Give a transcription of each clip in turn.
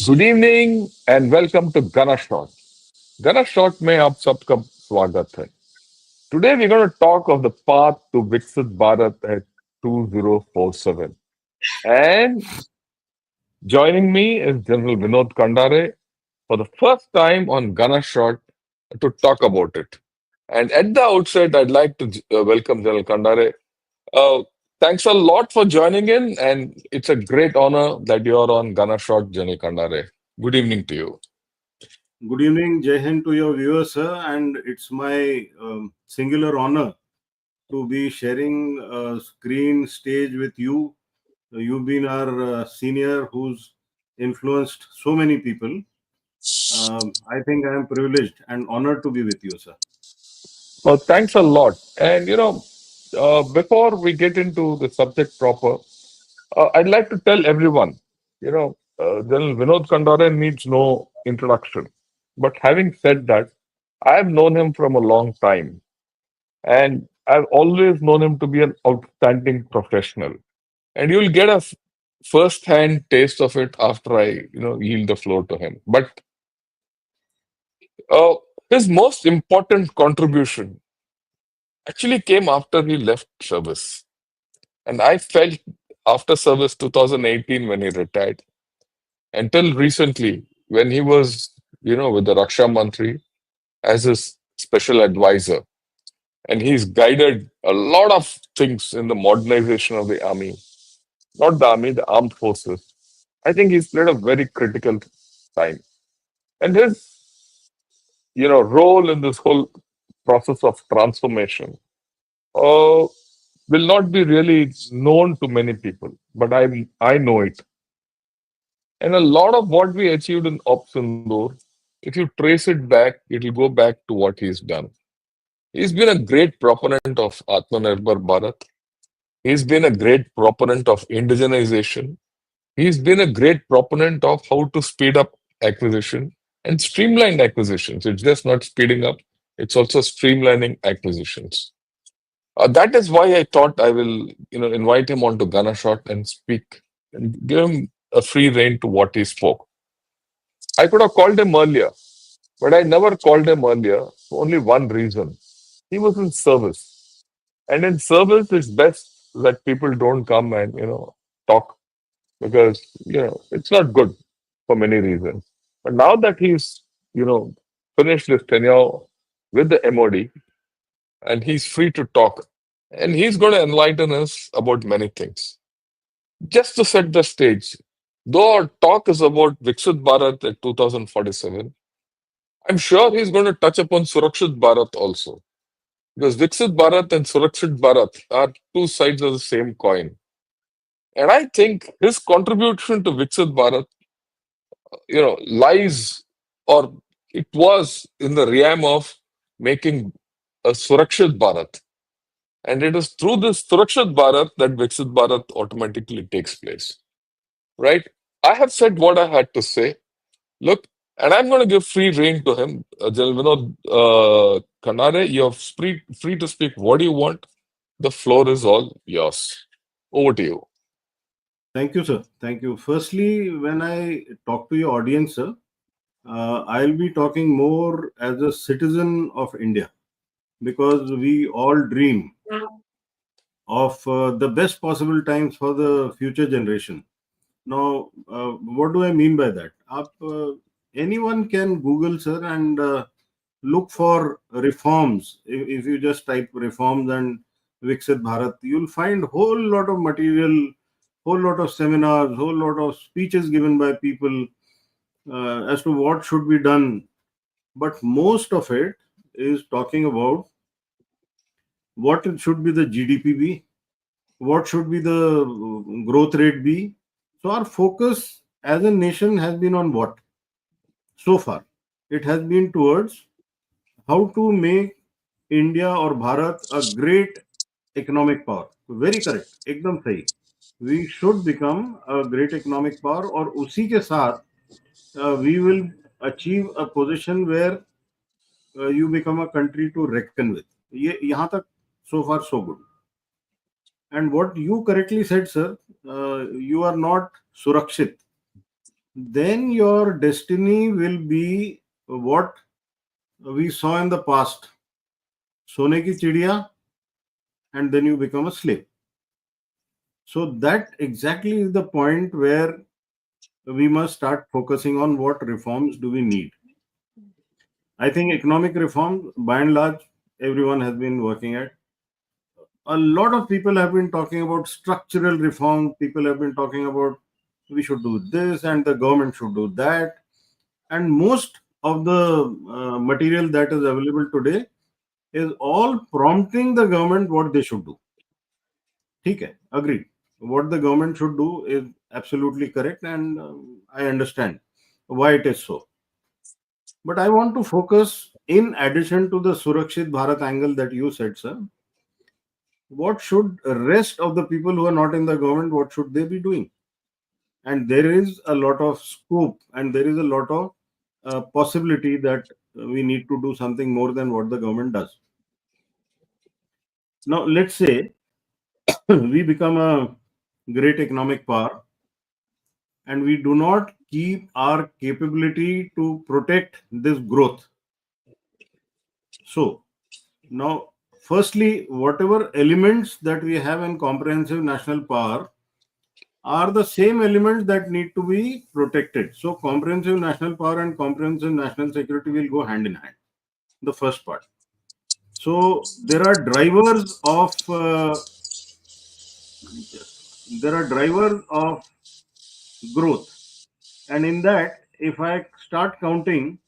Good evening and welcome to गना शॉट। गना शॉट में आप सबका स्वागत है। Today we gonna talk of the path to Viksit Bharat at 2047 and joining me is General Vinod Khandare for the first time on Gana Shot to talk about it. And at the outset, I'd like to welcome General Khandare. Uh, Thanks a lot for joining in, and it's a great honor that you're on Gana Shot, General Khandare. Good evening to you. Good evening, Jai Hind to your viewers, sir, and it's my singular honor to be sharing a screen stage with you. You've been our senior who's influenced so many people. I think I am privileged and honored to be with you, sir. Well, thanks a lot. And before we get into the subject proper, I'd like to tell everyone, General Vinod Kandare needs no introduction. But having said that, I've known him from a long time, and I've always known him to be an outstanding professional. And you'll get a first-hand taste of it after I yield the floor to him. But uh, his most important contribution actually came after he left service. And I felt after service 2018 when he retired, until recently when he was, with the Raksha Mantri as his special advisor. And he's guided a lot of things in the modernization of the army, not the army, the armed forces. I think he's played a very critical time. And his role in this whole process of transformation uh, will not be really known to many people, but I know it. And a lot of what we achieved in Ops Indoor, if you trace it back, it'll go back to what he's done. He's been a great proponent of Atmanirbhar Bharat. He's been a great proponent of indigenization. He's been a great proponent of how to speed up acquisition and streamline acquisitions. It's just not speeding up, it's also streamlining acquisitions. That is why I thought I will invite him onto Gunner Shot and speak and give him a free rein to what he spoke. I could have called him earlier, but I never called him earlier for only one reason. He was in service. And in service, it's best that people don't come and talk because it's not good for many reasons. But now that he's finished his tenure with the MOD and he's free to talk, and he's going to enlighten us about many things. Just to set the stage, though our talk is about Viksit Bharat at 2047, I'm sure he's going to touch upon Surakshit Bharat also. Because Viksit Bharat and Surakshit Bharat are two sides of the same coin. And I think his contribution to Viksit Bharat lies or it was in the realm of making a Surakshit Bharat. And it is through this Surakshit Bharat that Viksit Bharat automatically takes place. Right? I have said what I had to say. Look, and I'm going to give free rein to him. General Vinod Khandare, you're free to speak what do you want. The floor is all yours. Over to you. Thank you, sir. Thank you. Firstly, when I talk to your audience, sir, I'll be talking more as a citizen of India because we all dream of the best possible times for the future generation. Now, what do I mean by that? Anyone can Google, sir, and look for reforms. If you just type reforms and Viksit Bharat, you'll find whole lot of material, whole lot of seminars, whole lot of speeches given by people as to what should be done. But most of it is talking about what it should be the GDP be, what should be the growth rate be. So our focus as a nation has been on what? So far, it has been towards how to make India or Bharat a great economic power. Very correct, एकदम सही. We should become a great economic power और उसी के साथ we will achieve a position where you become a country to reckon with. ये यहाँ तक so far so good. And what you correctly said, sir, you are not Surakshit. then your destiny will be what we saw in the past, सोने की चिड़िया, and then you become a slave. So that exactly is the point where we must start focusing on what reforms do we need. I think economic reform, by and large, everyone has been working at. A lot of people have been talking about structural reform. People have been talking about we should do this and the government should do that. And most of the material that is available today is all prompting the government what they should do. ठीक है, agreed. What the government should do is absolutely correct, and I understand why it is so. But I want to focus, in addition to the Surakshit Bharat angle that you said, sir, what should rest of the people who are not in the government, what should they be doing? And there is a lot of scope and there is a lot of possibility that we need to do something more than what the government does. Now, let's say we become a great economic power and we do not keep our capability to protect this growth. So, now, firstly, whatever elements that we have in comprehensive national power are the same elements that need to be protected. So, comprehensive national power and comprehensive national security will go hand in hand. The first part. So, there are drivers of growth, and in that, if I start counting,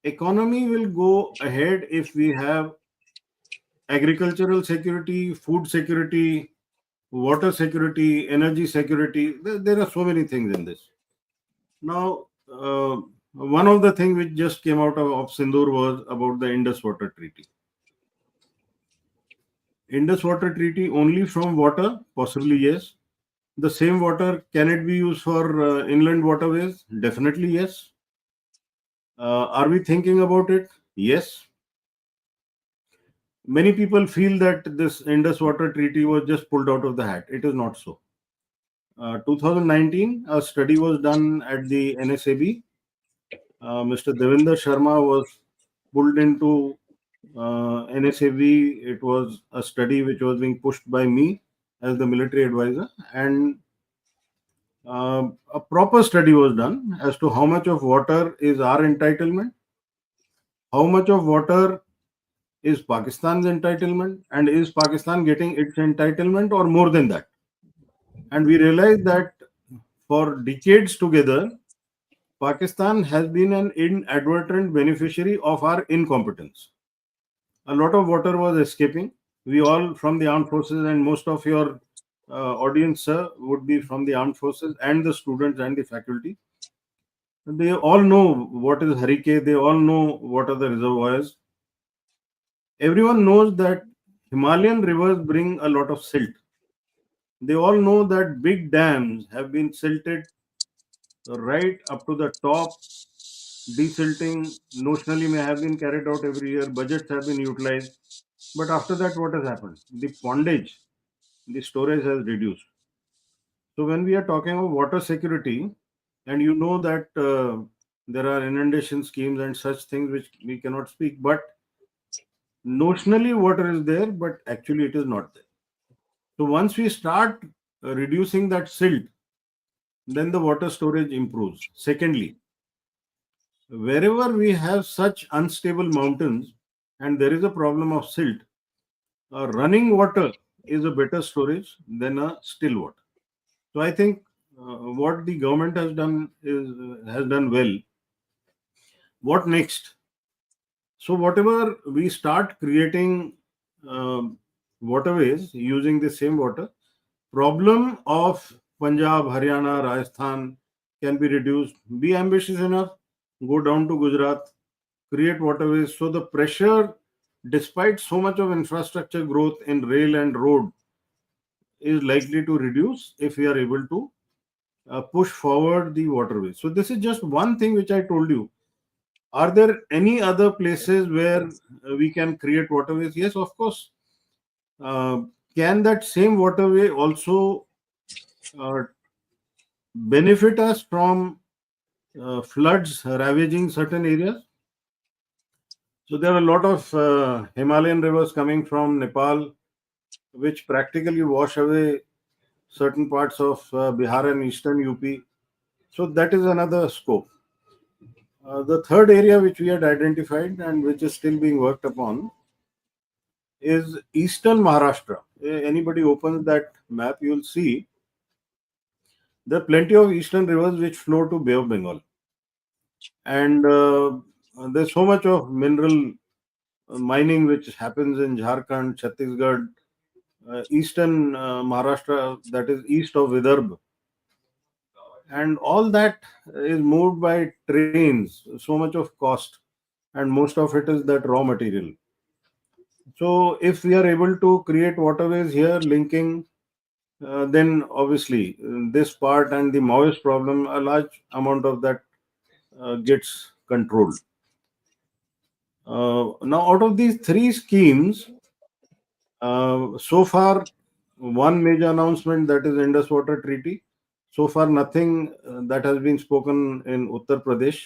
economy will go ahead if we have agricultural security, food security, water security, energy security. There are so many things in this. Now, one of the things which just came out of Sindoor was about the Indus Water Treaty. Indus Water Treaty only from water? Possibly yes. The same water, can it be used for inland waterways? Definitely yes. Are we thinking about it? Yes. Many people feel that this Indus Water Treaty was just pulled out of the hat. It is not so. 2019, a study was done at the NSAB. Mr. Devinder Sharma was pulled into NSAB. It was a study which was being pushed by me as the military advisor, and a proper study was done as to how much of water is our entitlement, how much of water is Pakistan's entitlement, and is Pakistan getting its entitlement or more than that? And we realized that for decades together, Pakistan has been an inadvertent beneficiary of our incompetence. A lot of water was escaping. We all from the armed forces, and most of your audience, sir, would be from the armed forces and the students and the faculty. They all know what is Harike, they all know what are the reservoirs. Everyone knows that Himalayan rivers bring a lot of silt. They all know that big dams have been silted right up to the top. Desilting notionally may have been carried out every year, budgets have been utilized. But after that, what has happened? The pondage, the storage has reduced. So when we are talking about water security, and you know that there are inundation schemes and such things which we cannot speak, but notionally water is there, but actually it is not there. So once we start reducing that silt, then the water storage improves. Secondly, wherever we have such unstable mountains and there is a problem of silt, running water is a better storage than a still water. So I think what the government has done well. What next? So whatever we start creating waterways using the same water, problem of Punjab, Haryana, Rajasthan can be reduced. Be ambitious enough, go down to Gujarat, create waterways. So the pressure, despite so much of infrastructure growth in rail and road, is likely to reduce if we are able to push forward the waterways. So this is just one thing which I told you. Are there any other places where we can create waterways? Yes, of course. Uh, can that same waterway also uh, benefit us from floods ravaging certain areas. So there are a lot of Himalayan rivers coming from Nepal, which practically wash away certain parts of Bihar and eastern UP. So that is another scope. The third area which we had identified and which is still being worked upon is eastern Maharashtra. Anybody opens that map, you'll see there are plenty of eastern rivers which flow to Bay of Bengal, and there's so much of mineral mining which happens in Jharkhand, Chhattisgarh, eastern Maharashtra, that is east of Vidarbha, and all that is moved by trains. So much of cost, and most of it is that raw material. So if we are able to create waterways here linking, then obviously this part and the Maoist problem, a large amount of that gets controlled. Now, out of these three schemes, so far, one major announcement, that is Indus Water Treaty. So far, nothing that has been spoken in Uttar Pradesh.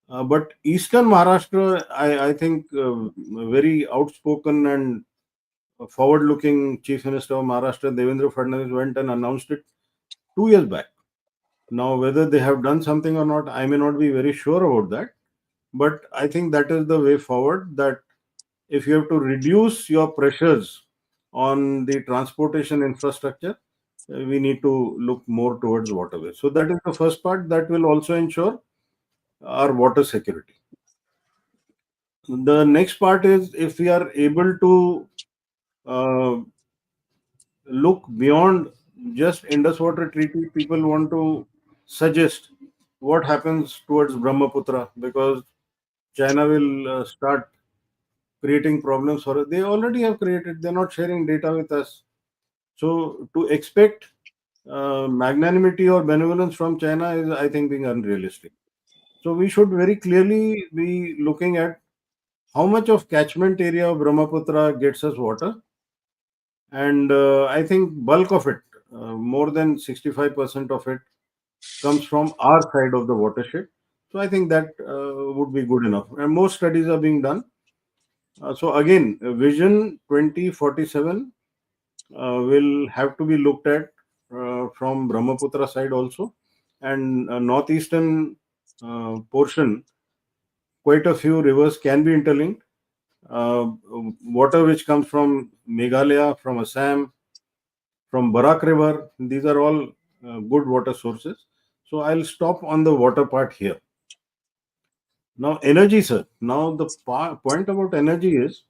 But Eastern Maharashtra, I think, very outspoken and forward-looking Chief Minister of Maharashtra, Devendra Fadnavis, went and announced it 2 years back. Now, whether they have done something or not, I may not be very sure about that. But I think that is the way forward. That if you have to reduce your pressures on the transportation infrastructure, we need to look more towards waterways. So that is the first part that will also ensure our water security. The next part is if we are able to uh, look beyond just Indus Water Treaty, people want to suggest what happens towards Brahmaputra, because China will start creating problems for us. They already have created, they're not sharing data with us. So to expect magnanimity or benevolence from China is, I think, being unrealistic. So we should very clearly be looking at how much of catchment area of Brahmaputra gets us water, and I think bulk of it, more than 65% of it, comes from our side of the watershed. So I think that would be good enough, and more studies are being done. So again, Vision 2047 will have to be looked at from Brahmaputra side also, and northeastern portion, quite a few rivers can be interlinked. Uh, Water which comes from Meghalaya, from Assam, from Barak River, these are all good water sources. So I'll stop on the water part here. Now, energy, sir. Now, the point about energy is,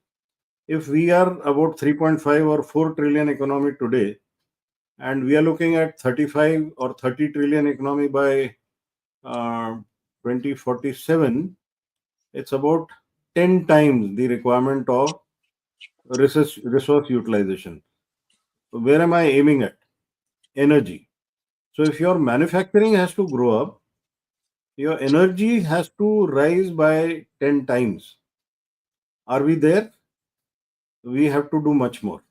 if we are about 3.5 or 4 trillion economy today, and we are looking at 35 or 30 trillion economy by 2047, it's about 10 times the requirement of resource utilization. Where am I aiming at? Energy. So if your manufacturing has to grow up, your energy has to rise by 10 times. Are we there? We have to do much more.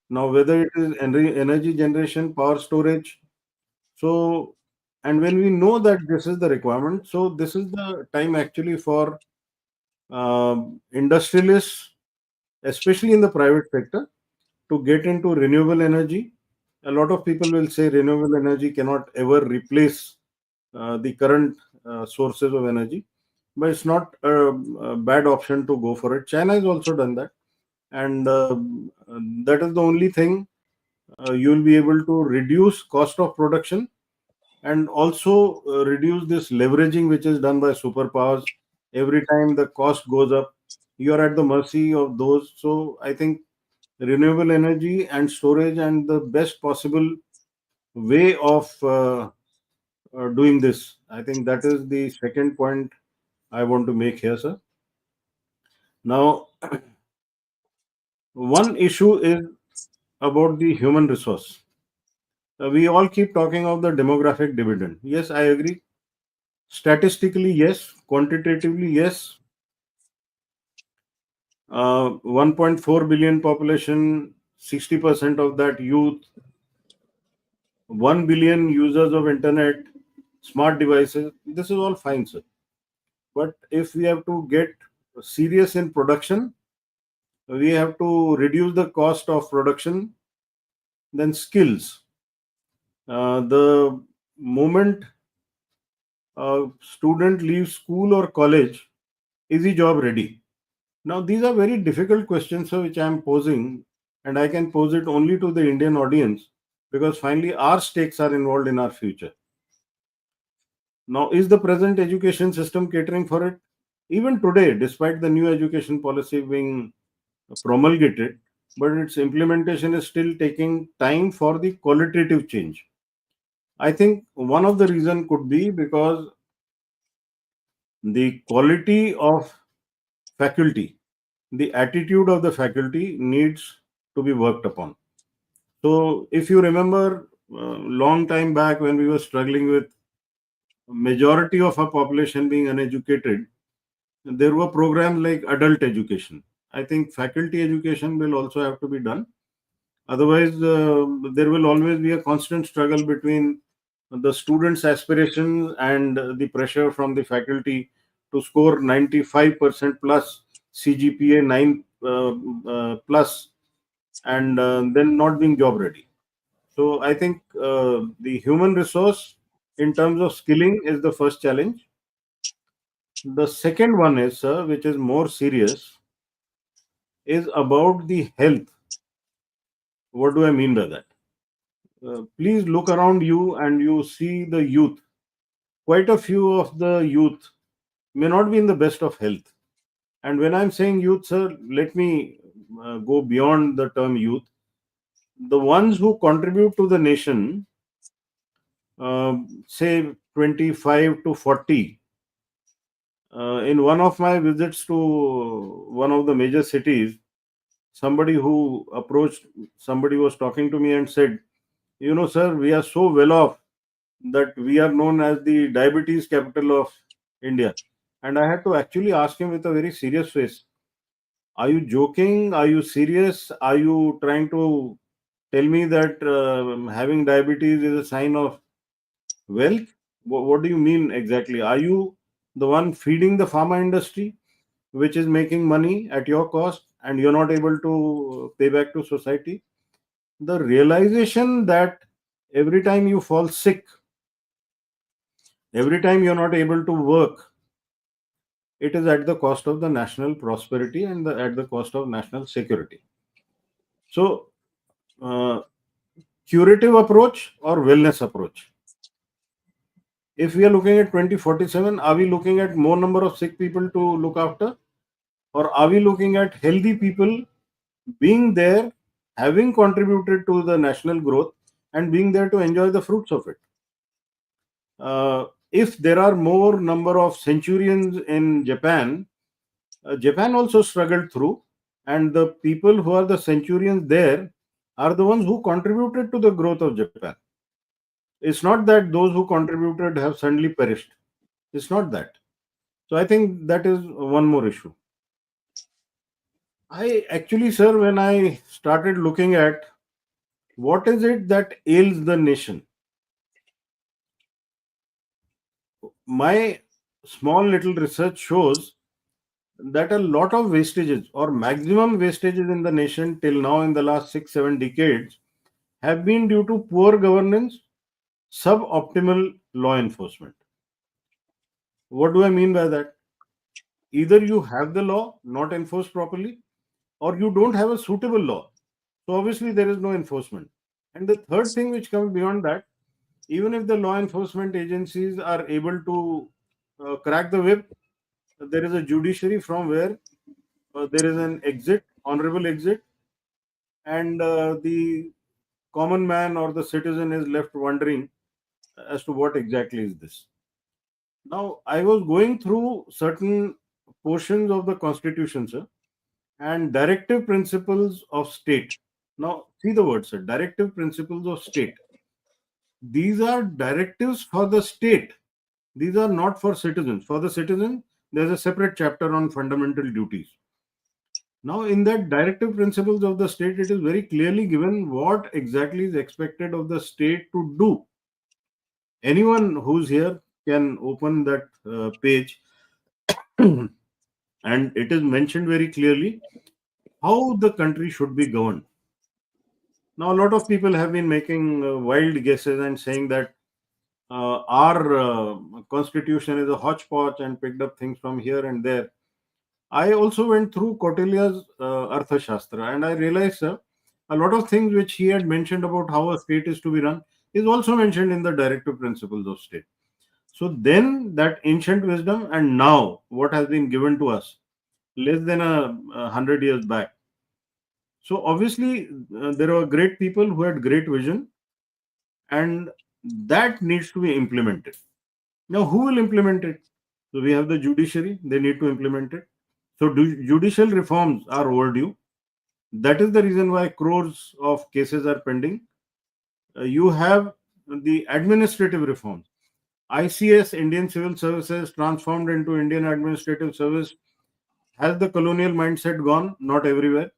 Now, whether it is energy generation, power storage, so, and when we know that this is the requirement, so this is the time actually for industrialists, especially in the private sector, to get into renewable energy. A lot of people will say renewable energy cannot ever replace the current sources of energy, but it's not a bad option to go for it. China has also done that, and that is the only thing you will be able to reduce cost of production, and also reduce this leveraging which is done by superpowers. Every time the cost goes up, you are at the mercy of those. So I think renewable energy and storage, and the best possible way of doing this, I think that is the second point I want to make here, sir. Now, one issue is about the human resource. We all keep talking of the demographic dividend. Yes, I agree. Statistically, yes. Quantitatively, yes. 1.4 billion population, 60% of that youth. 1 billion users of internet, smart devices. This is all fine, sir. But if we have to get serious in production, we have to reduce the cost of production, then skills. The moment a student leaves school or college, is he job ready? Now, these are very difficult questions, sir, which I am posing, and I can pose it only to the Indian audience because finally our stakes are involved in our future. Now, is the present education system catering for it? Even today, despite the new education policy being promulgated, but its implementation is still taking time for the qualitative change. I think one of the reason could be because the quality of faculty, the attitude of the faculty needs to be worked upon. So, if you remember, long time back when we were struggling with majority of our population being uneducated, there were programs like adult education. I think faculty education will also have to be done. Otherwise, there will always be a constant struggle between the students' aspirations and the pressure from the faculty to score 95% plus, CGPA 9 plus, and then not being job ready. So I think the human resource in terms of skilling is the first challenge. The second one is, which is more serious, is about the health. What do I mean by that? Please look around you and you see the youth. Quite a few of the youth may not be in the best of health. And when I'm saying youth, sir, let me go beyond the term youth. The ones who contribute to the nation, say 25 to 40, in one of my visits to one of the major cities, somebody who approached, somebody was talking to me and said, you know, sir, we are so well off that we are known as the diabetes capital of India. And I had to actually ask him with a very serious face, are you joking? Are you serious? Are you trying to tell me that having diabetes is a sign of wealth? What do you mean exactly? Are you the one feeding the pharma industry, which is making money at your cost, and you're not able to pay back to society? The realization that every time you fall sick, every time you're not able to work, it is at the cost of the national prosperity and at the cost of national security. So, uh, curative approach or wellness approach? If we are looking at 2047, are we looking at more number of sick people to look after, or are we looking at healthy people being there, having contributed to the national growth, and being there to enjoy the fruits of it? If there are more number of centurions in Japan, Japan also struggled through, and the people who are the centurions there are the ones who contributed to the growth of Japan. It's not that those who contributed have suddenly perished. It's not that. So I think that is one more issue. I actually, sir, when I started looking at what is it that ails the nation, my small little research shows that a lot of wastages or maximum wastages in the nation till now in the last 6 7 decades have been due to poor governance, suboptimal law enforcement. What do I mean by that? Either you have the law not enforced properly, or you don't have a suitable law. So obviously there is no enforcement. And the third thing which comes beyond that, even if the law enforcement agencies are able to crack the whip, there is a judiciary from where there is an exit, honorable exit, and the common man or the citizen is left wondering as to what exactly is this. Now, I was going through certain portions of the constitution, sir, and directive principles of state. Now, see the word, sir, directive principles of state. These are directives for the state. These are not for citizens. For the citizen, there's a separate chapter on fundamental duties. Now, in that directive principles of the state, it is very clearly given what exactly is expected of the state to do. Anyone who's here can open that page, and it is mentioned very clearly how the country should be governed. Now, a lot of people have been making wild guesses and saying that our constitution is a hodgepodge and picked up things from here and there. I also went through Kautilya's Arthashastra, and I realized a lot of things which he had mentioned about how a state is to be run is also mentioned in the directive principles of state. So then that ancient wisdom and now what has been given to us less than 100 years back. So obviously there were great people who had great vision, and that needs to be implemented. Now, who will implement it? So we have the judiciary; they need to implement it. So judicial reforms are overdue. That is the reason why crores of cases are pending. You have the administrative reforms. ICS, Indian Civil Services, transformed into Indian Administrative Service. Has the colonial mindset gone? Not everywhere.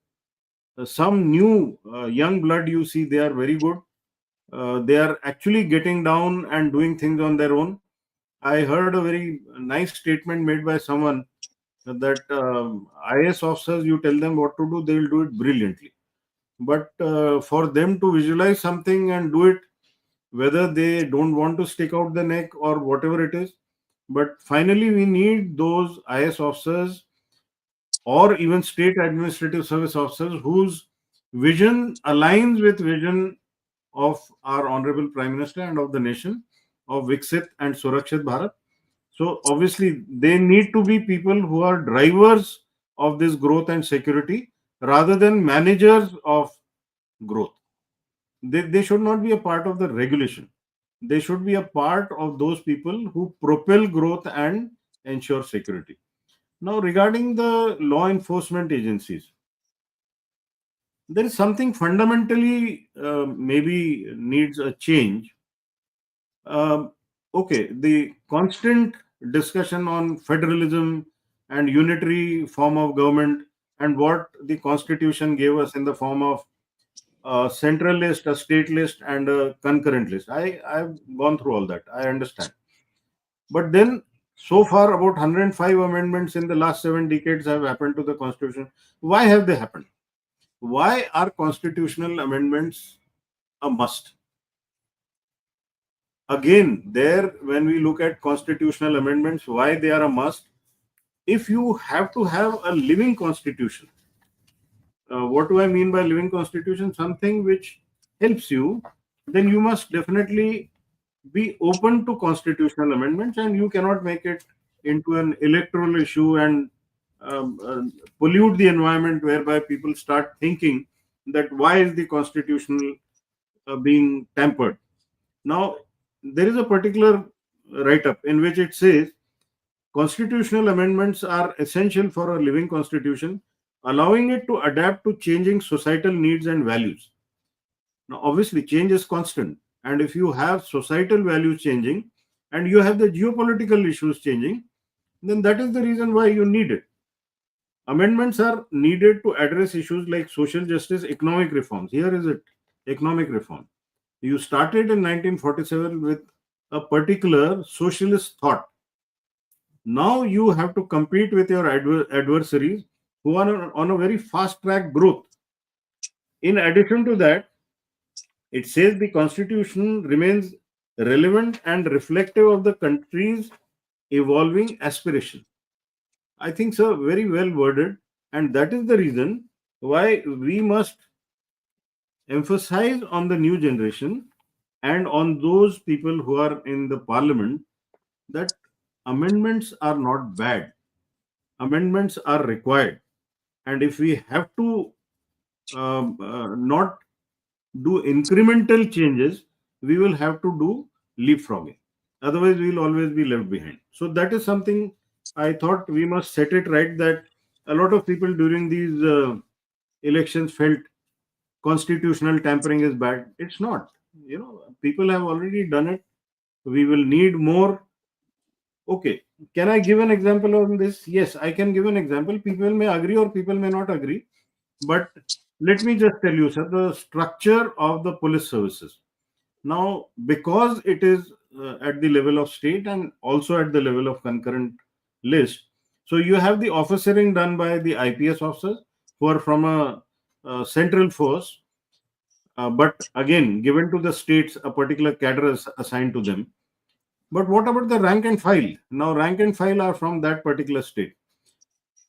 Some new young blood you see, they are very good. They are actually getting down and doing things on their own. I heard a very nice statement made by someone that IS officers, you tell them what to do, they will do it brilliantly. But for them to visualize something and do it, whether they don't want to stick out the neck or whatever it is, but finally we need those IS officers or even state administrative service officers whose vision aligns with vision of our honorable prime minister and of the nation of Viksit and Surakshit Bharat. So obviously they need to be people who are drivers of this growth and security rather than managers of growth. They should not be a part of the regulation. They should be a part of those people who propel growth and ensure security. Now, regarding the law enforcement agencies, there is something fundamentally maybe needs a change. Um, okay, the constant discussion on federalism and unitary form of government and what the constitution gave us in the form of a central list, a state list, and a concurrent list. I've gone through all that. I understand. But then, so far, about 105 amendments in the last 7 decades have happened to the constitution. Why have they happened? Why are constitutional amendments a must? Again, there, when we look at constitutional amendments, why they are a must? If you have to have a living constitution, what do I mean by living constitution? Something which helps you, then you must definitely be open to constitutional amendments, and you cannot make it into an electoral issue and pollute the environment whereby people start thinking that why is the constitutional being tampered. Now, there is a particular write up in which it says constitutional amendments are essential for a living constitution, allowing it to adapt to changing societal needs and values. Now, obviously, change is constant. And if you have societal values changing and you have the geopolitical issues changing, then that is the reason why you need it. Amendments are needed to address issues like social justice, economic reforms. Here is it, economic reform. You started in 1947 with a particular socialist thought. Now you have to compete with your adversaries who are on a very fast track growth. In addition to that, it says the constitution remains relevant and reflective of the country's evolving aspiration. I think so, very well worded, and that is the reason why we must emphasize on the new generation and on those people who are in the parliament that amendments are not bad. Amendments are required, and if we have to not do incremental changes, we will have to do leapfrogging. Otherwise, we will always be left behind. So that is something I thought we must set it right. That a lot of people during these elections felt constitutional tampering is bad. It's not. People have already done it. We will need more. Okay. Can I give an example on this? Yes, I can give an example. People may agree or people may not agree. But let me just tell you, sir, the structure of the police services. Now, because it is at the level of state and also at the level of concurrent list, so you have the officering done by the IPS officers who are from a central force, but again, given to the states, a particular cadre is assigned to them. But what about the rank and file? Now, rank and file are from that particular state.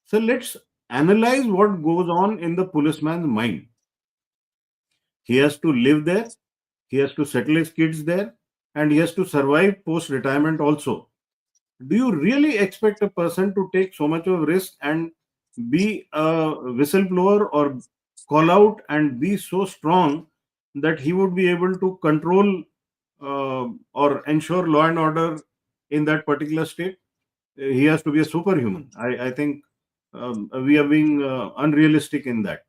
So let's analyze what goes on in the policeman's mind. He has to live there, he has to settle his kids there, and he has to survive post retirement also. Do you really expect a person to take so much of risk and be a whistleblower or call out and be so strong that he would be able to control or ensure law and order in that particular state? He has to be a superhuman. I think we are being unrealistic in that.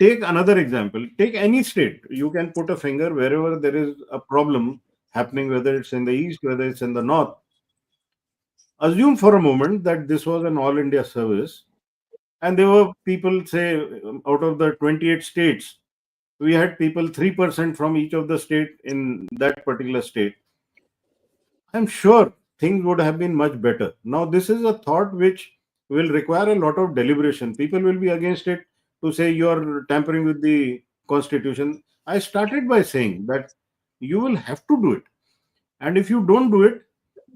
Take another example. Take any state. You can put a finger wherever there is a problem happening, whether it's in the east, whether it's in the north. Assume for a moment that this was an all India service, and there were people, say, out of the 28 states, we had people 3% from each of the state in that particular state. I'm sure things would have been much better. Now, this is a thought which will require a lot of deliberation. People will be against it to say you're tampering with the constitution. I started by saying that you will have to do it. And if you don't do it,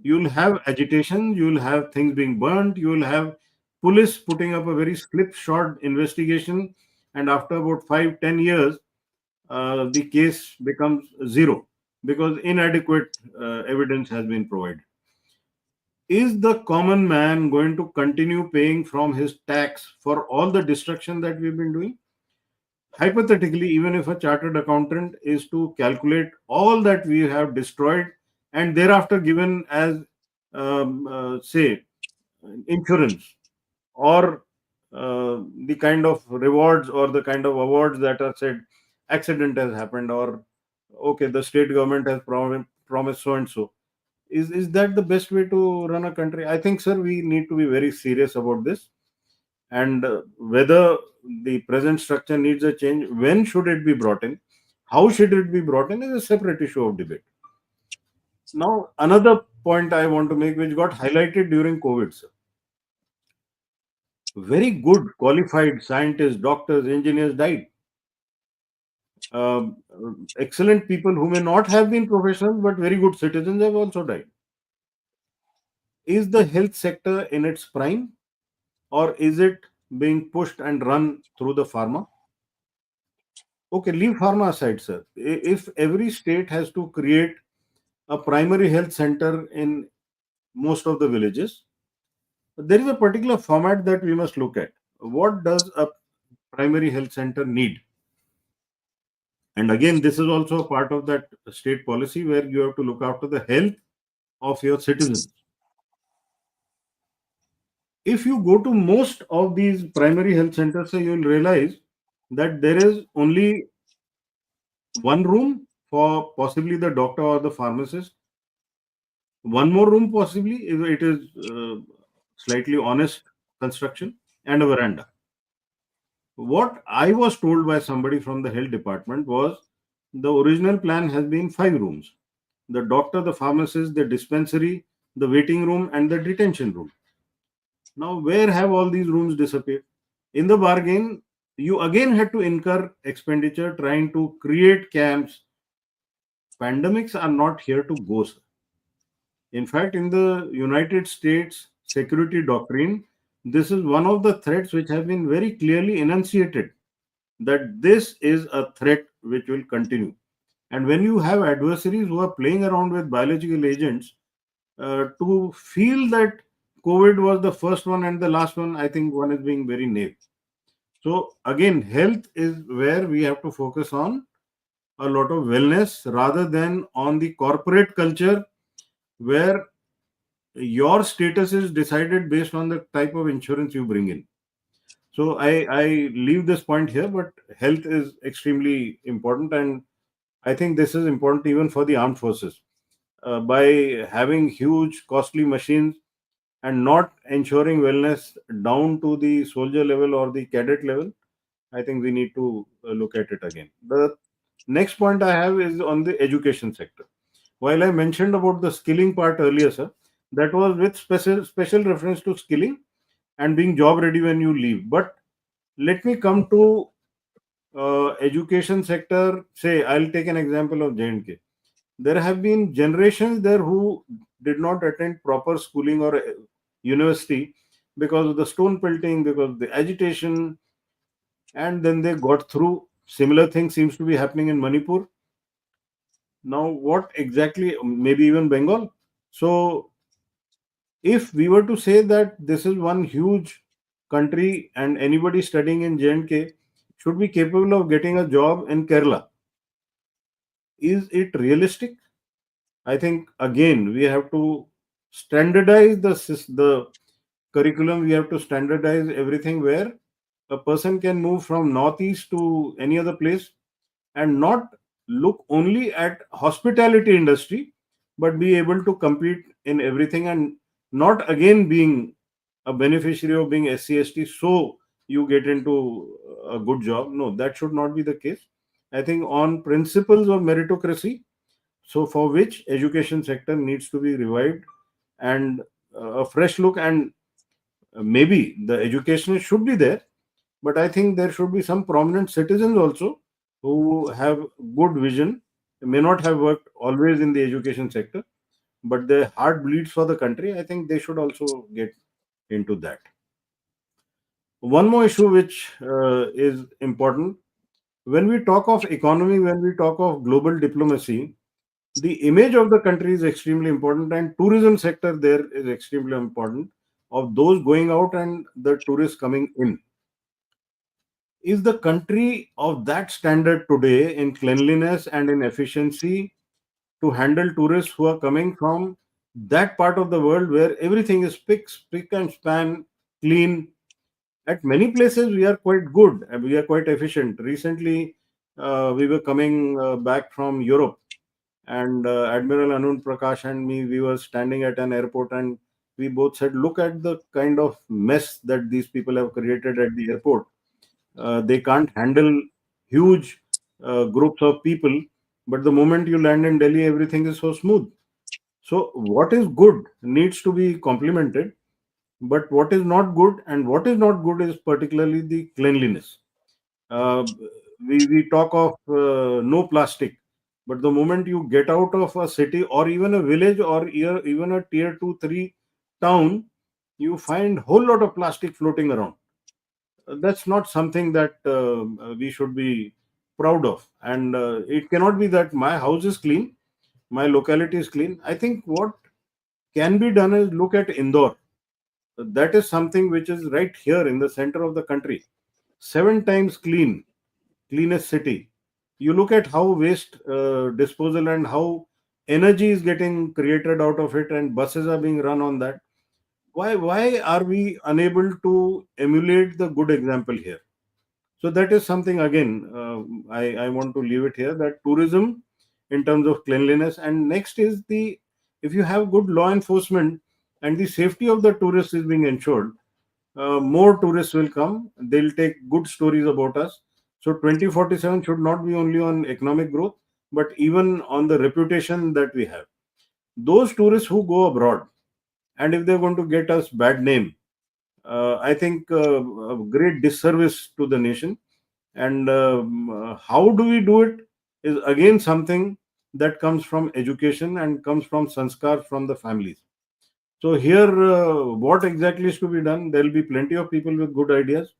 you'll have agitation, you'll have things being burnt, you'll have police putting up a very slipshod investigation. And after about 5, 10 years, the case becomes zero because inadequate evidence has been provided. Is the common man going to continue paying from his tax for all the destruction that we've been doing? Hypothetically, even if a chartered accountant is to calculate all that we have destroyed and thereafter given as, say, insurance or the kind of rewards or the kind of awards that are said, accident has happened, or okay, the state government has promised so and so. Is that the best way to run a country? I think, sir, we need to be very serious about this. And whether the present structure needs a change, when should it be brought in, how should it be brought in, is a separate issue of debate. Now, another point I want to make, which got highlighted during COVID, sir. Very good, qualified scientists, doctors, engineers died. Um, Excellent people who may not have been professionals but very good citizens have also died. Is the health sector in its prime, or is it being pushed and run through the pharma? Okay, leave pharma aside, sir. If every state has to create a primary health center in most of the villages, there is a particular format that we must look at. What does a primary health center need? And again, this is also a part of that state policy where you have to look after the health of your citizens. If you go to most of these primary health centers, so you'll realize that there is only one room for possibly the doctor or the pharmacist, one more room possibly if it is slightly honest construction, and a veranda. What I was told by somebody from the health department was the original plan has been 5 rooms: the doctor, the pharmacist, the dispensary, the waiting room, and the detention room. Now, where have all these rooms disappeared? In the bargain, you again had to incur expenditure trying to create camps. Pandemics are not here to go, sir. In fact, in the United States security doctrine, this is one of the threats which have been very clearly enunciated, that this is a threat which will continue. And when you have adversaries who are playing around with biological agents, to feel that COVID was the first one and the last one, I think one is being very naive. So, again, health is where we have to focus on a lot of wellness rather than on the corporate culture where your status is decided based on the type of insurance you bring in. So I leave this point here, but health is extremely important, and I think this is important even for the armed forces. By having huge, costly machines, and not ensuring wellness down to the soldier level or the cadet level, I think we need to look at it again. The next point I have is on the education sector. While I mentioned about the skilling part earlier, sir, that was with special reference to skilling and being job ready when you leave. But let me come to education sector. Say, I'll take an example of J&K. There have been generations there who did not attend proper schooling or university because of the stone pelting, because of the agitation, and then they got through. Similar thing seems to be happening in Manipur. Now, what exactly, maybe even Bengal? So, if we were to say that this is one huge country and anybody studying in J&K should be capable of getting a job in Kerala, is it realistic? I think again we have to standardize the curriculum. We have to standardize everything where a person can move from northeast to any other place and not look only at hospitality industry, but be able to compete in everything and not again being a beneficiary of being SC/ST, so you get into a good job. No, that should not be the case. I think on principles of meritocracy, so for which education sector needs to be revived and a fresh look, and maybe the education should be there, but I think there should be some prominent citizens also who have good vision. They may not have worked always in the education sector, but their heart bleeds for the country. I think they should also get into that. One more issue which is important, when we talk of economy, when we talk of global diplomacy, the image of the country is extremely important, and tourism sector there is extremely important, of those going out and the tourists coming in. Is the country of that standard today in cleanliness and in efficiency to handle tourists who are coming from that part of the world where everything is spick and span, clean? At many places, we are quite good and we are quite efficient. Recently, we were coming back from Europe, and Admiral Anund Prakash and me, we were standing at an airport, and we both said, "Look at the kind of mess that these people have created at the airport. They can't handle huge groups of people, but the moment you land in Delhi, everything is so smooth." So, what is good needs to be complemented, but what is not good and what is not good is particularly the cleanliness. Uh, we talk of no plastic, but the moment you get out of a city or even a village or even a tier 2, 3 town, you find whole lot of plastic floating around. That's not something that we should be proud of. And it cannot be that my house is clean, my locality is clean. I think what can be done is look at Indore. That is something which is right here in the center of the country. 7 times cleanest city. You look at how waste disposal and how energy is getting created out of it, and buses are being run on that. Why are we unable to emulate the good example here? So that is something again, I want to leave it here, that tourism in terms of cleanliness, and next is the, if you have good law enforcement and the safety of the tourists is being ensured, more tourists will come. They'll take good stories about us. So 2047 should not be only on economic growth, but even on the reputation that we have. Those tourists who go abroad, and if they're going to get us bad name, I think a great disservice to the nation. And how do we do it is again something that comes from education and comes from sanskar from the families. So here, what exactly is to be done? There will be plenty of people with good ideas.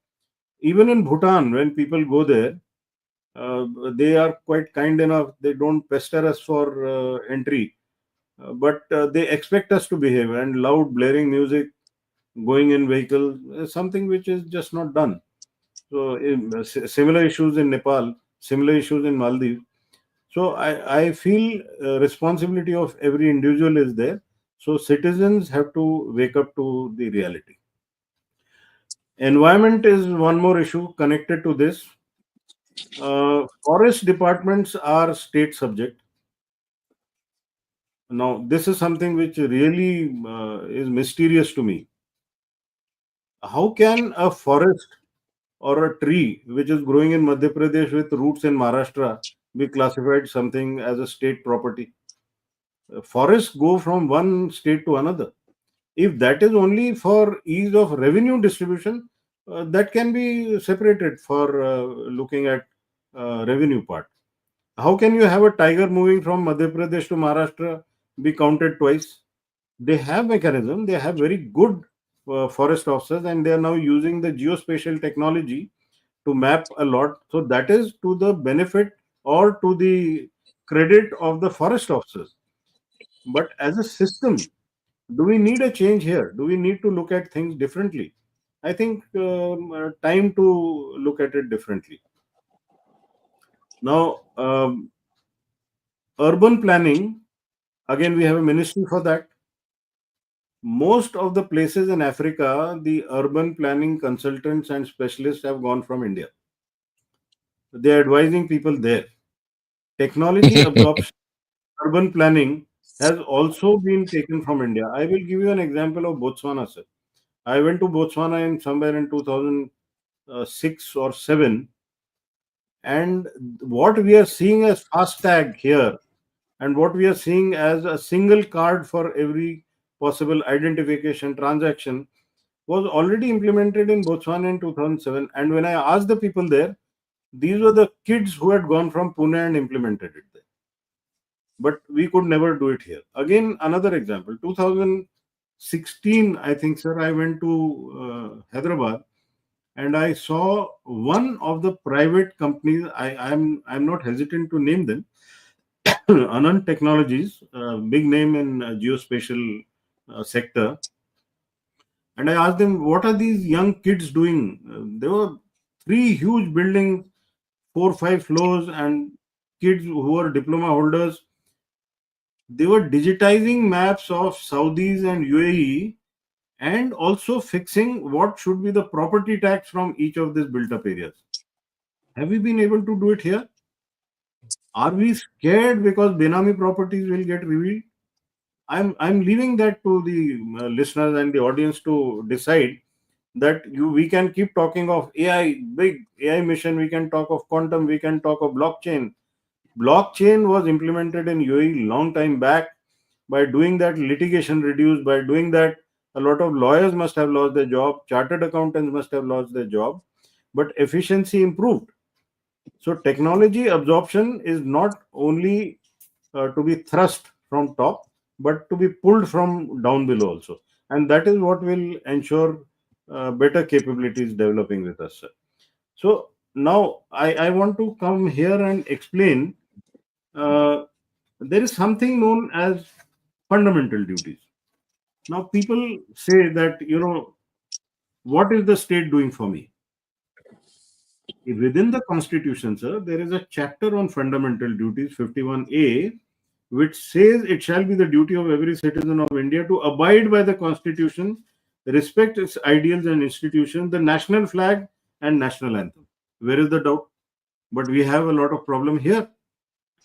Even in Bhutan, when people go there, they are quite kind enough. They don't pester us for entry, but they expect us to behave. And loud blaring music, going in vehicle, is something which is just not done. So similar issues in Nepal, similar issues in Maldives. So I feel responsibility of every individual is there. So citizens have to wake up to the reality. Environment is one more issue connected to this. Forest departments are state subject. Now, this is something which really is mysterious to me. How can a forest or a tree which is growing in Madhya Pradesh with roots in Maharashtra be classified something as a state property? Forests go from one state to another. If that is only for ease of revenue distribution, that can be separated for looking at revenue part. How can you have a tiger moving from Madhya Pradesh to Maharashtra be counted twice? They have mechanism. They have very good forest officers, and they are now using the geospatial technology to map a lot. So that is to the benefit or to the credit of the forest officers. But as a system, do we need a change here? Do we need to look at things differently? I think time to look at it differently. Now, urban planning, again, we have a ministry for that. Most of the places in Africa, the urban planning consultants and specialists have gone from India. They are advising people there. Technology absorption, urban planning has also been taken from India. I will give you an example of Botswana, sir. I went to Botswana in somewhere in 2006 or 7, and what we are seeing as FASTag here, and what we are seeing as a single card for every possible identification transaction, was already implemented in Botswana in 2007. And when I asked the people there, these were the kids who had gone from Pune and implemented it there. But we could never do it here. Again, another example, 2016, I think, sir, I went to Hyderabad, and I saw one of the private companies. I'm not hesitant to name them. Anand Technologies, big name in geospatial sector. And I asked them, what are these young kids doing? There were three huge buildings, 4 5 floors, and kids who were diploma holders. They were digitizing maps of Saudis and UAE, and also fixing what should be the property tax from each of these built up areas. Have we been able to do it here? Are we scared because Benami properties will get revealed? I'm leaving that to the listeners and the audience to decide. That we can keep talking of AI, big AI mission. We can talk of quantum. We can talk of blockchain. Blockchain was implemented in UAE long time back. By doing that, litigation reduced. By doing that, a lot of lawyers must have lost their job. Chartered accountants must have lost their job. But efficiency improved. So technology absorption is not only to be thrust from top, but to be pulled from down below also. And that is what will ensure better capabilities developing with us, sir. So now I want to come here and explain uh, there is something known as fundamental duties. Now, people say that, what is the state doing for me? Within the constitution, sir, there is a chapter on fundamental duties, 51A, which says it shall be the duty of every citizen of India to abide by the constitution, respect its ideals and institutions, the national flag and national anthem. Where is the doubt? But we have a lot of problem here,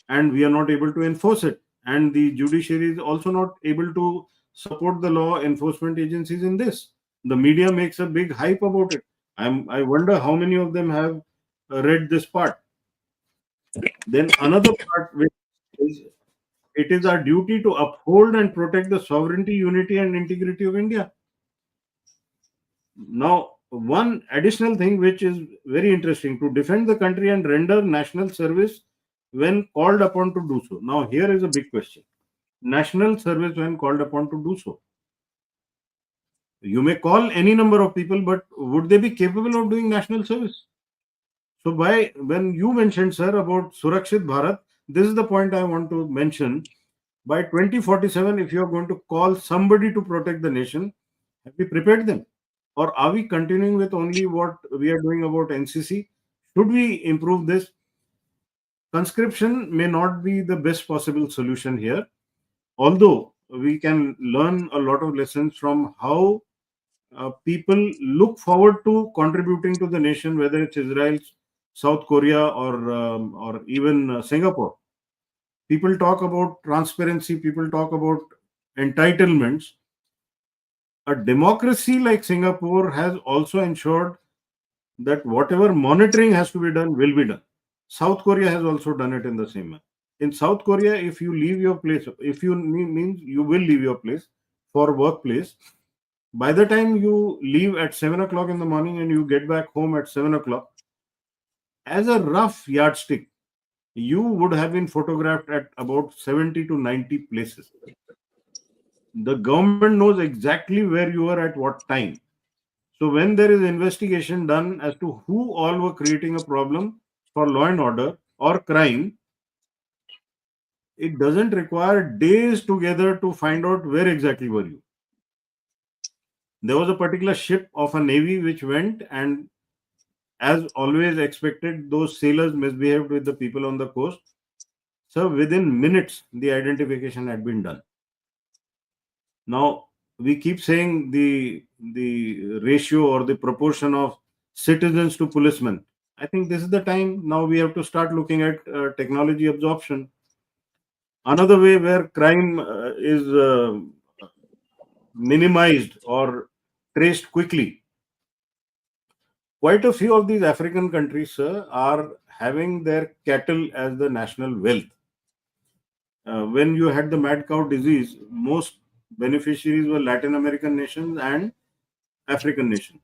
and we are not able to enforce it. And the judiciary is also not able to support the law enforcement agencies in this. The media makes a big hype about it. I wonder how many of them have read this part. Then another part which is, it is our duty to uphold and protect the sovereignty, unity, and integrity of India. Now, one additional thing which is very interesting, to defend the country and render national service when called upon to do so. Now, here is a big question: national service when called upon to do so. You may call any number of people, but would they be capable of doing national service? So, by when you mentioned, sir, about Surakshit Bharat, this is the point I want to mention. By 2047, if you are going to call somebody to protect the nation, have we prepared them? Or are we continuing with only what we are doing about NCC? Should we improve this? Conscription may not be the best possible solution here, although we can learn a lot of lessons from how people look forward to contributing to the nation, whether it's Israel, South Korea, or even Singapore. People talk about transparency, people talk about entitlements. A democracy like Singapore has also ensured that whatever monitoring has to be done will be done. South Korea has also done it in the same manner. In South Korea, if you leave your place, if you means you will leave your place for workplace, by the time you leave at 7 o'clock in the morning and you get back home at 7 o'clock, as a rough yardstick, you would have been photographed at about 70 to 90 places. The government knows exactly where you are at what time. So when there is investigation done as to who all were creating a problem for law and order or crime, it doesn't require days together to find out where exactly were you. There was a particular ship of a navy which went, and as always expected, those sailors misbehaved with the people on the coast. So within minutes, the identification had been done. Now we keep saying the ratio or the proportion of citizens to policemen. I think this is the time now we have to start looking at technology absorption. Another way where crime is minimized or traced quickly. Quite a few of these African countries, sir, are having their cattle as the national wealth. When you had the mad cow disease, most beneficiaries were Latin American nations and African nations.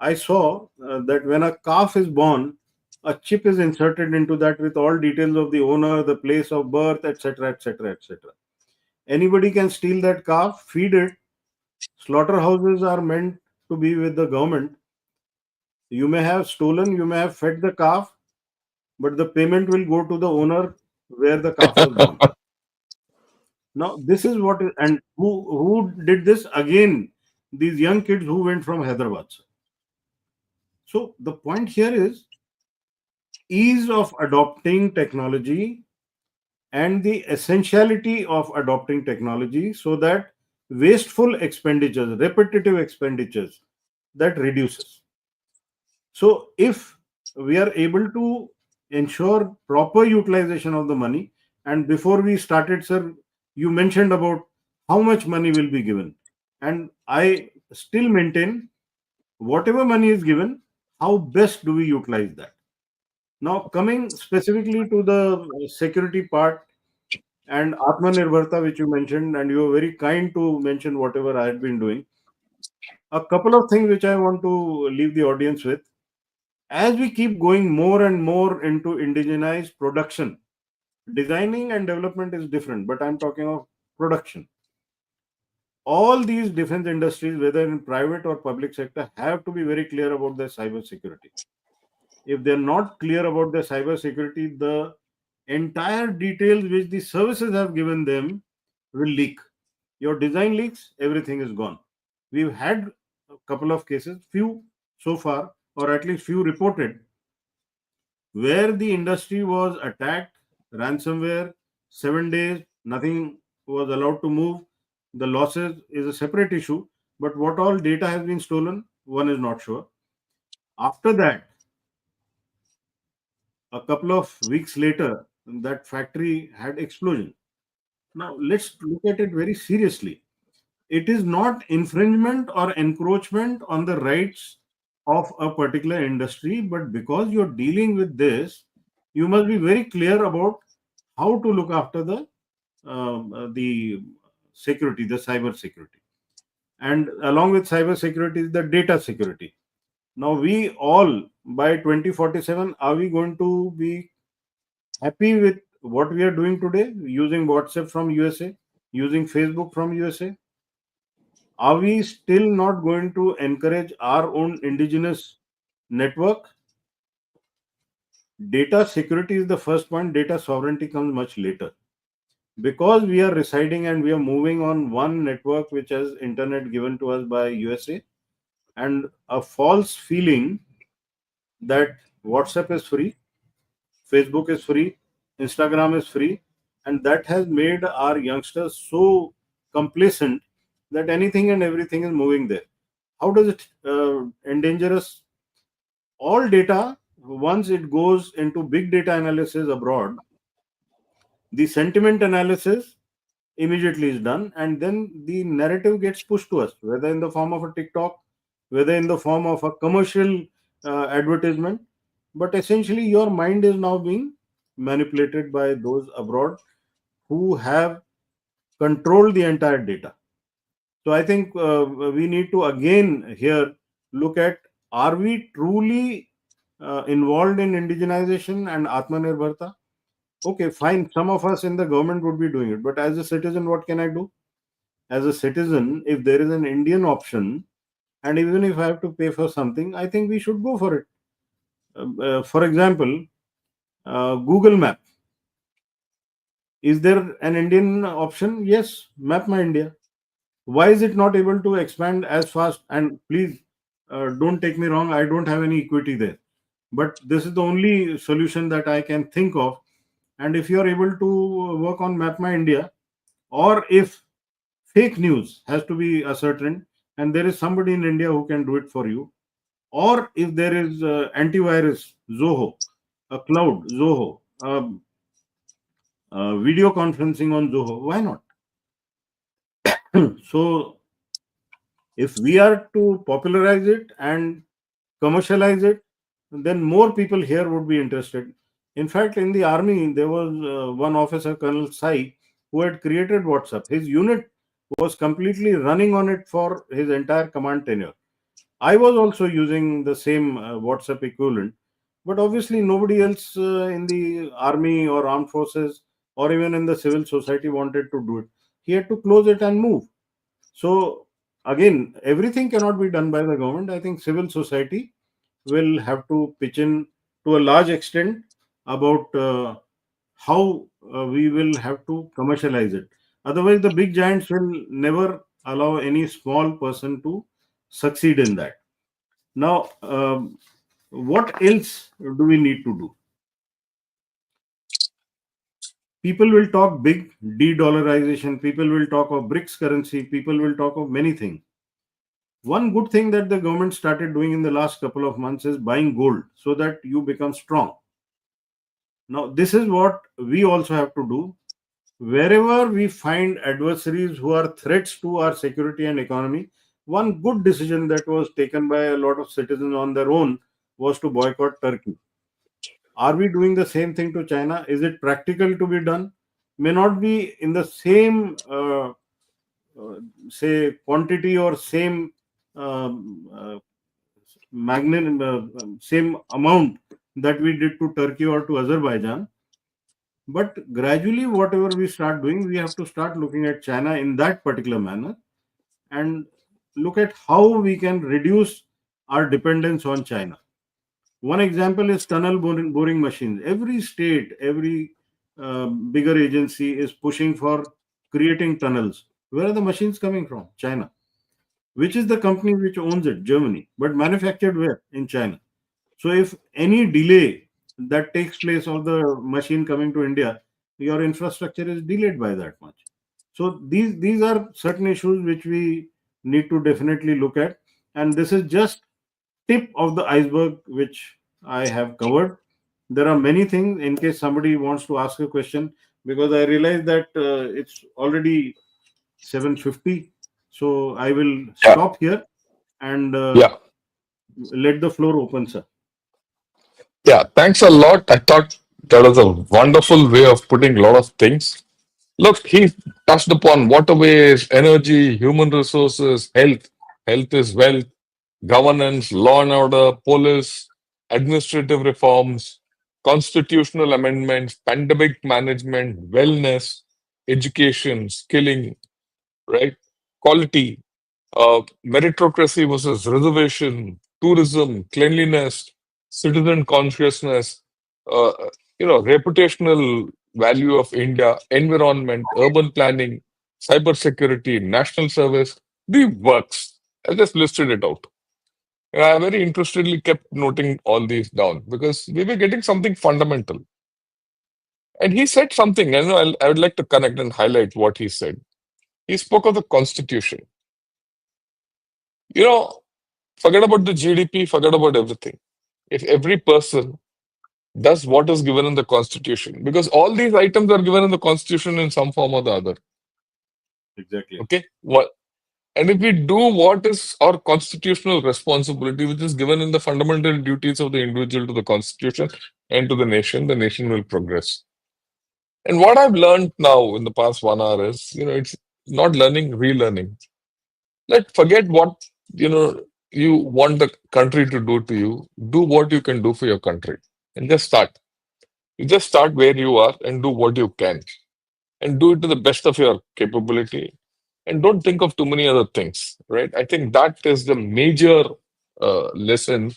I saw that when a calf is born, a chip is inserted into that with all details of the owner, the place of birth, etc., etc., etc. Anybody can steal that calf, feed it. Slaughterhouses are meant to be with the government. You may have stolen, you may have fed the calf, but the payment will go to the owner where the calf was born. Now, this is what, and who did this again? These young kids who went from Hyderabad. So the point here is ease of adopting technology and the essentiality of adopting technology so that wasteful expenditures, repetitive expenditures, that reduces. So if we are able to ensure proper utilization of the money, and before we started, sir, you mentioned about how much money will be given. And I still maintain whatever money is given, how best do we utilize that? Now, coming specifically to the security part and Atmanirbharta, which you mentioned, and you were very kind to mention whatever I had been doing. A couple of things which I want to leave the audience with. As we keep going more and more into indigenized production, designing and development is different, but I'm talking of production. All these defense industries, whether in private or public sector, have to be very clear about their cyber security. If they're not clear about their cyber security, the entire details which the services have given them will leak. Your design leaks, everything is gone. We've had a couple of cases, few so far, or at least few reported, where the industry was attacked, ransomware, 7 days, nothing was allowed to move. The losses is a separate issue, but what all data has been stolen, one is not sure. After that, a couple of weeks later, that factory had explosion. Now let's look at it very seriously. It is not infringement or encroachment on the rights of a particular industry, but because you're dealing with this, you must be very clear about how to look after the security, the cyber security, and along with cyber security is the data security. Now we all by 2047, are we going to be happy with what we are doing today, using WhatsApp from USA, using Facebook from USA? Are we still not going to encourage our own indigenous network? Data security is the first point, data sovereignty comes much later. Because we are residing and we are moving on one network which has internet given to us by USA, and a false feeling that WhatsApp is free, Facebook is free, Instagram is free, and that has made our youngsters so complacent that anything and everything is moving there. How does it endanger us? All data once it goes into big data analysis abroad, the sentiment analysis immediately is done, and then the narrative gets pushed to us, whether in the form of a TikTok, whether in the form of a commercial advertisement. But essentially, your mind is now being manipulated by those abroad who have controlled the entire data. So I think we need to again here look at, are we truly involved in indigenization and Atmanirbharta? Okay, fine. Some of us in the government would be doing it, but as a citizen, what can I do? As a citizen, if there is an Indian option, and even if I have to pay for something, I think we should go for it. For example, Google Map. Is there an Indian option? Yes, Map My India. Why is it not able to expand as fast? And please, don't take me wrong, I don't have any equity there. But this is the only solution that I can think of. And if you are able to work on Map My India, or if fake news has to be ascertained, and there is somebody in India who can do it for you, or if there is antivirus Zoho, a cloud Zoho, video conferencing on Zoho, why not? So if we are to popularize it and commercialize it, then more people here would be interested. In fact, in the army, there was one officer, Colonel Sai, who had created WhatsApp. His unit was completely running on it for his entire command tenure. I was also using the same WhatsApp equivalent, but obviously nobody else in the army or armed forces or even in the civil society wanted to do it. He had to close it and move. So again, everything cannot be done by the government. I think civil society will have to pitch in to a large extent about how we will have to commercialize it. Otherwise, the big giants will never allow any small person to succeed in that. Now, what else do we need to do? People will talk big de-dollarization. People will talk of BRICS currency. People will talk of many things. One good thing that the government started doing in the last couple of months is buying gold so that you become strong. Now, this is what we also have to do. Wherever we find adversaries who are threats to our security and economy, one good decision that was taken by a lot of citizens on their own was to boycott Turkey. Are we doing the same thing to China? Is it practical to be done? May not be in the same, say, quantity or same same amount that we did to Turkey or to Azerbaijan. But gradually, whatever we start doing, we have to start looking at China in that particular manner and look at how we can reduce our dependence on China. One example is tunnel boring machines. Every state, every bigger agency is pushing for creating tunnels. Where are the machines coming from? China. Which is the company which owns it? Germany. But manufactured where? In China. So if any delay that takes place of the machine coming to India, your infrastructure is delayed by that much. So these are certain issues which we need to definitely look at, and this is just tip of the iceberg which I have covered. There are many things. In case somebody wants to ask a question, because I realize that it's already 7:50, so I will Yeah, stop here and yeah, let the floor open, sir. yeah. Thanks a lot. I thought that was a wonderful way of putting a lot of things. Look, he touched upon waterways, energy, human resources, health. Health is wealth, governance, law and order, police, administrative reforms, constitutional amendments, pandemic management, wellness, education, skilling, right? Quality, meritocracy versus reservation, tourism, cleanliness, citizen consciousness, uh, reputational value of India, environment, urban planning, cybersecurity, national service, the works. I just listed it out. And I very interestedly kept noting all these down because we were getting something fundamental. And he said something, and I would like to connect and highlight what he said. He spoke of the Constitution. You know, forget about the GDP, forget about everything. if every person does what is given in the Constitution, because all these items are given in the Constitution in some form or the other. Exactly. Okay? What and if we do what is our constitutional responsibility, which is given in the fundamental duties of the individual to the Constitution and to the nation will progress. And what I've learned now in the past 1 hour is, it's not learning, relearning. Let forget what you want the country to do to you. Do what you can do for your country, and just start. You just start where you are and do what you can, and do it to the best of your capability. And don't think of too many other things, right? I think that is the major lesson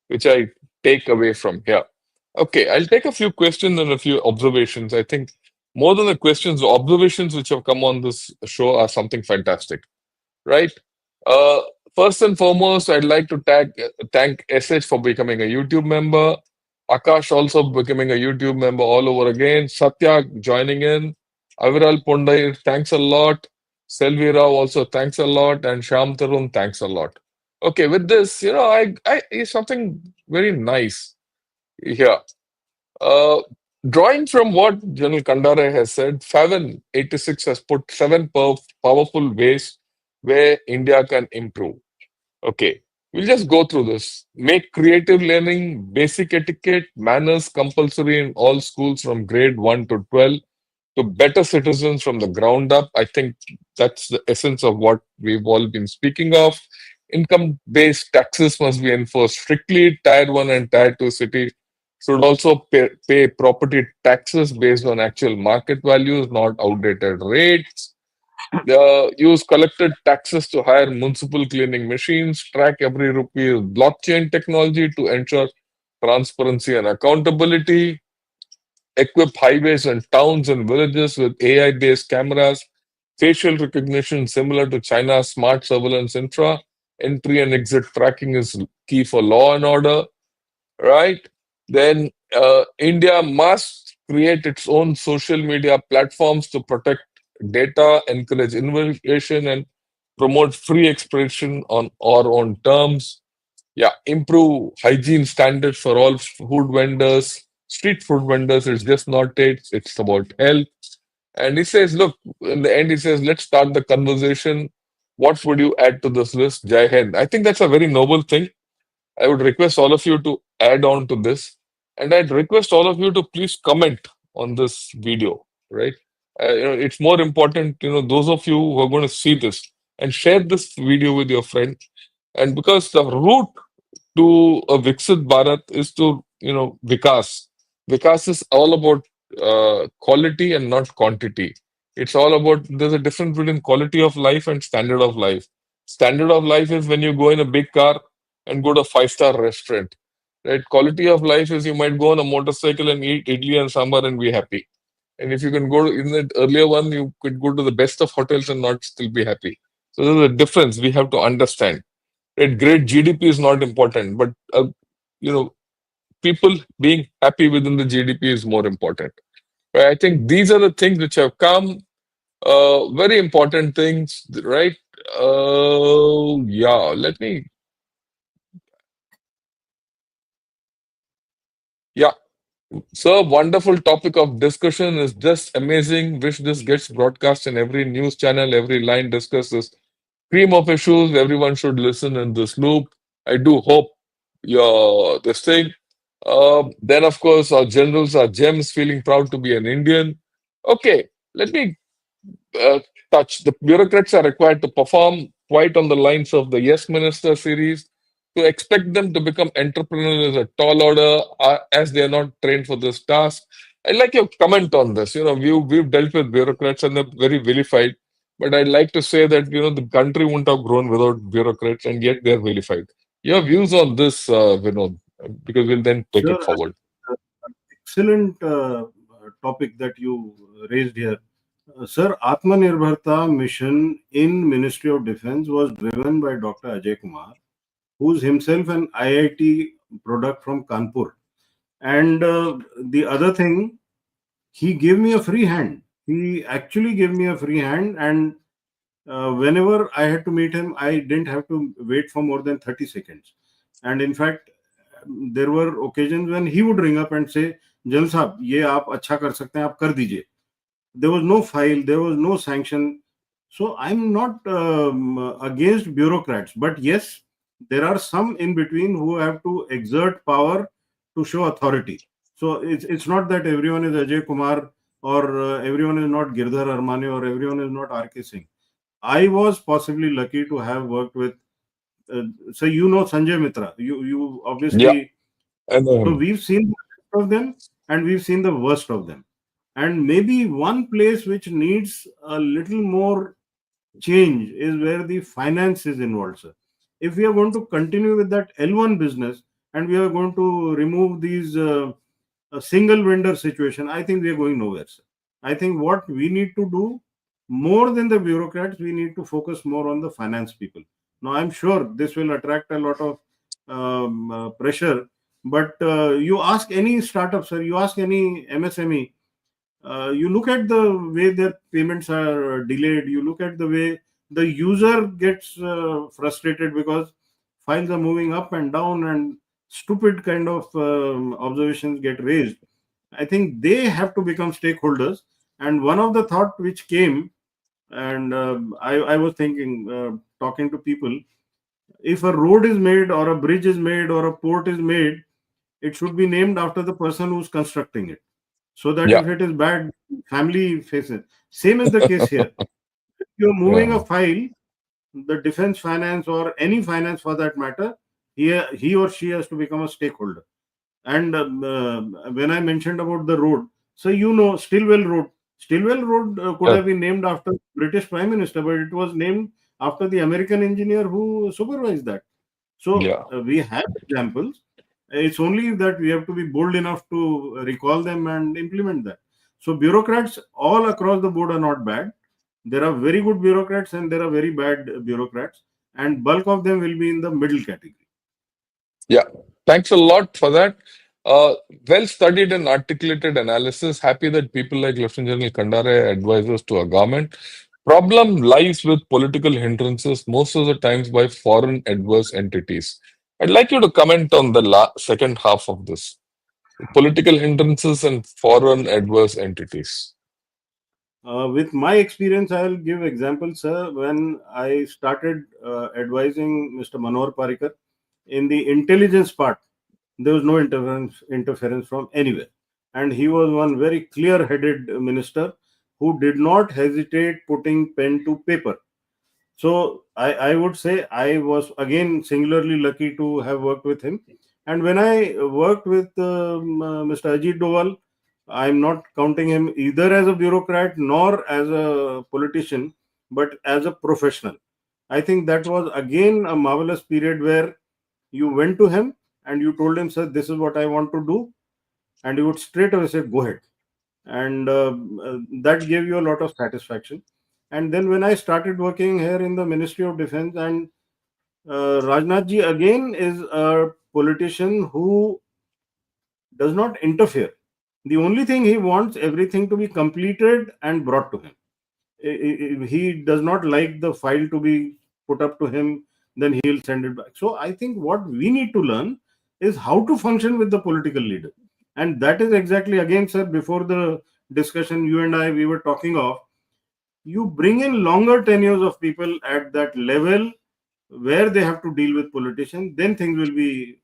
which I take away from here. Okay, I'll take a few questions and a few observations. I think more than the questions, the observations which have come on this show are something fantastic, right? Uh, First and foremost, I'd like to thank SH for becoming a YouTube member. Akash also becoming a YouTube member all over again. Satya joining in. Aviral Pondai, thanks a lot. Selvi Rao also thanks a lot. And Sham Tarun, thanks a lot. Okay, with this, I is something very nice here. Uh, Drawing from what General Khandare has said, Faven 86 has put seven powerful ways where India can improve. Okay, we'll just go through this. Make creative learning, basic etiquette, manners compulsory in all schools from grade 1 to 12 to better citizens from the ground up. I think that's the essence of what we've all been speaking of. Income based taxes must be enforced strictly. Tier 1 and Tier 2 cities should also pay property taxes based on actual market values, not outdated rates. Use collected taxes to hire municipal cleaning machines, track every rupee with blockchain technology to ensure transparency and accountability, equip highways and towns and villages with AI-based cameras, facial recognition similar to China's smart surveillance infra, entry and exit tracking is key for law and order, right? Then India must create its own social media platforms to protect data, encourage innovation, and promote free expression on our own terms. Yeah, improve hygiene standards for all food vendors, street food vendors. It's just not it, it's about health. And he says, look, in the end, he says, let's start the conversation. What would you add to this list? Jai Hind. I think that's a very noble thing. I would request all of you to add on to this. And I'd request all of you to please comment on this video, right? It's more important, those of you who are going to see this and share this video with your friend. And because the route to a Viksit Bharat is to, Vikas. Vikas is all about quality and not quantity. It's all about, there's a difference between quality of life and standard of life. Standard of life is when you go in a big car and go to a five-star restaurant. Right? Quality of life is you might go on a motorcycle and eat idli and sambar and be happy. And if you can go in the earlier one, you could go to the best of hotels and not still be happy. So there's a difference we have to understand. Right? Great GDP is not important, but you know, people being happy within the GDP is more important. Right? I think these are the things which have come. Very important things, right? Yeah. Let me. Yeah. So wonderful topic of discussion is just amazing. Wish this gets broadcast in every news channel, every line discusses cream of issues. Everyone should listen in this loop. I do hope your this thing. Then, of course, our generals are gems, feeling proud to be an Indian. Okay, let me uh, touch. The bureaucrats are required to perform quite on the lines of the Yes Minister series. To expect them to become entrepreneurs is a tall order, as they are not trained for this task. I'd like your comment on this. We've dealt with bureaucrats and they're very vilified. But I'd like to say that the country wouldn't have grown without bureaucrats, and yet they're vilified. Your views on this, Vinod, because we'll then take Sir, it forward. excellent topic that you raised here. Sir, Atmanirbharta mission in Ministry of Defense was driven by Dr. Ajay Kumar, who's himself an IIT product from Kanpur. And the other thing, he gave me a free hand. He actually gave me a free hand, and whenever I had to meet him, I didn't have to wait for more than 30 seconds. And in fact, there were occasions when he would ring up and say, "Jal साहब, ये आप अच्छा कर सकते हैं, आप कर दीजिए." There was no file, there was no sanction. So I'm not against bureaucrats, but yes, there are some in between who have to exert power to show authority. So it's not that everyone is Ajay Kumar, or everyone is not Girdhar Armane, or everyone is not R.K. Singh. I was possibly lucky to have worked with, so you know Sanjay Mitra. You Yeah, obviously. I know So him. we've seen the best of them and we've seen the worst of them. And maybe one place which needs a little more change is where the finance is involved, sir. If we are going to continue with that L1 business and we are going to remove these a single vendor situation, I think we are going nowhere, sir. I think what we need to do, more than the bureaucrats, we need to focus more on the finance people. Now, I'm sure this will attract a lot of pressure, but you ask any startup, sir, you ask any MSME, you look at the way their payments are delayed, you look at the way the user gets frustrated because files are moving up and down and stupid kind of observations get raised. I think they have to become stakeholders. And one of the thought which came, and I was thinking, talking to people, if a road is made or a bridge is made or a port is made, it should be named after the person who's constructing it, so that Yeah. if it is bad, family faces. Same is the case here. If you're moving a Yeah. file, the defense finance or any finance for that matter, he or she has to become a stakeholder. And when I mentioned about the road, so you know, Stillwell Road could Yeah. have been named after British Prime Minister, but it was named after the American engineer who supervised that. So Yeah. we have examples. It's only that we have to be bold enough to recall them and implement that. So bureaucrats all across the board are not bad. There are very good bureaucrats and there are very bad bureaucrats, and bulk of them will be in the middle category. Yeah. Thanks a lot for that. Uh, well studied and articulated analysis. Happy that people like Lieutenant General Khandare advise us to our government. Problem lies with political hindrances most of the times by foreign adverse entities. I'd like you to comment on the second half of this. Political hindrances and foreign adverse entities. With my experience, I will give examples, sir. When I started advising Mr. Manohar Parikar in the intelligence part, there was no interference from anywhere, and he was one very clear-headed minister who did not hesitate putting pen to paper. So I would say I was again singularly lucky to have worked with him. And when I worked with Mr. Ajit Doval, I'm not counting him either as a bureaucrat nor as a politician, but as a professional. I think that was again a marvelous period where you went to him and you told him, "Sir, this is what I want to do," and he would straight away say, "Go ahead." And that gave you a lot of satisfaction. And then when I started working here in the Ministry of Defense, and Rajnath ji again is a politician who does not interfere. The only thing he wants everything to be completed and brought to him. He does not like the file to be put up to him, then he'll send it back. So I think what we need to learn is how to function with the political leader. And that is exactly, again, sir, before the discussion, you and I, we were talking of, you bring in longer tenures of people at that level where they have to deal with politicians, then things will be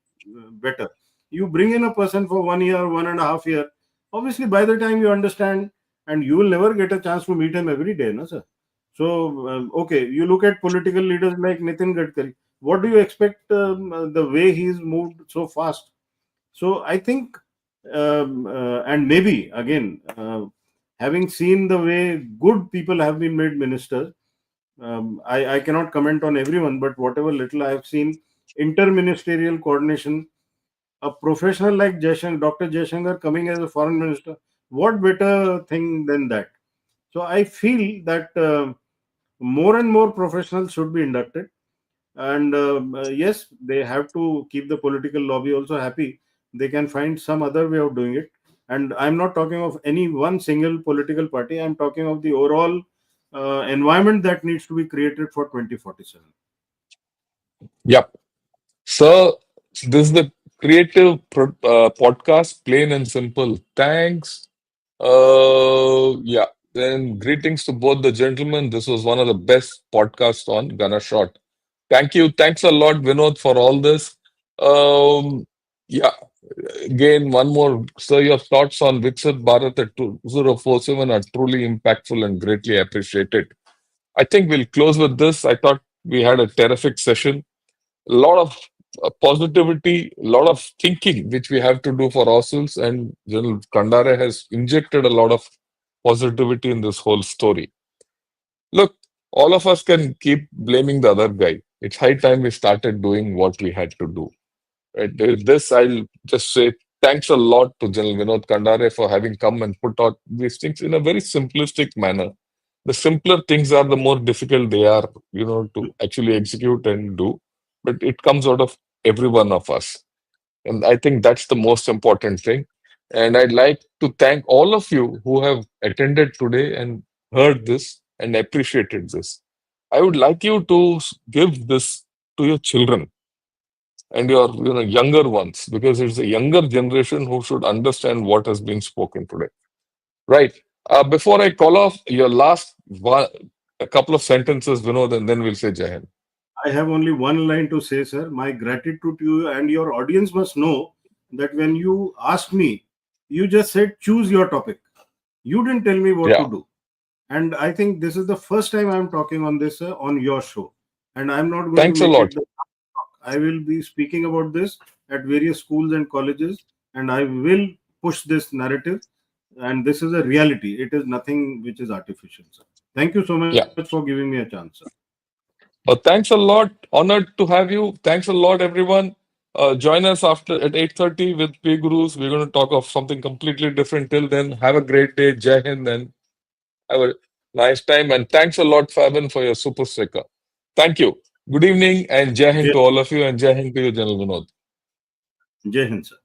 better. You bring in a person for 1 year, 1.5 year, obviously by the time you understand, and you will never get a chance to meet him every day, no, sir. So, okay, you look at political leaders like Nitin Gadkari. What do you expect the way he's moved so fast? So I think, and maybe again, having seen the way good people have been made ministers, I cannot comment on everyone, but whatever little I have seen, interministerial coordination, a professional like Dr. Jaishankar coming as a foreign minister, what better thing than that? So I feel that more and more professionals should be inducted. And yes, they have to keep the political lobby also happy. They can find some other way of doing it. And I'm not talking of any one single political party. I'm talking of the overall environment that needs to be created for 2047. Yep. So this is the podcast, plain and simple. Thanks. Yeah. Then greetings to both the gentlemen. This was one of the best podcasts on Gonna Shot. Thank you. Thanks a lot, Vinod, for all this. Yeah. Again, one more. So your thoughts on Viksit Bharat at 2047 are truly impactful and greatly appreciated. I think we'll close with this. I thought we had a terrific session. A lot of positivity, a lot of thinking, which we have to do for ourselves. And General Khandare has injected a lot of positivity in this whole story. Look, all of us can keep blaming the other guy. It's high time we started doing what we had to do. Right? With this, I'll just say thanks a lot to General Vinod Khandare for having come and put out these things in a very simplistic manner. The simpler things are, the more difficult they are, to actually execute and do. But it comes out of every one of us. And I think that's the most important thing. And I'd like to thank all of you who have attended today and heard this and appreciated this. I would like you to give this to your children and your younger ones, because it's the younger generation who should understand what has been spoken today. Right. Before I call off your last a couple of sentences, Vinod, and then we'll say Jai Hind. I have only one line to say, sir. My gratitude to you, and your audience must know that when you asked me, you just said, choose your topic. You didn't tell me what to Yeah. do. And I think this is the first time I'm talking on this on your show. And I'm not going to Thanks a make lot. it the I will be speaking about this at various schools and colleges, and I will push this narrative. And this is a reality. It is nothing which is artificial, sir. Thank you so much Yeah. for giving me a chance, sir. Thanks a lot. Honored to have you. Thanks a lot, everyone. Join us after at 8:30 with P Gurus. We're going to talk of something completely different. Till then, have a great day. Jai Hind, and have a nice time. And thanks a lot, Fabian, for your super sticker. Thank you. Good evening and Jai Hind Jai, to all of you, and Jai Hind to you, General Vinod. Jai Hind, sir.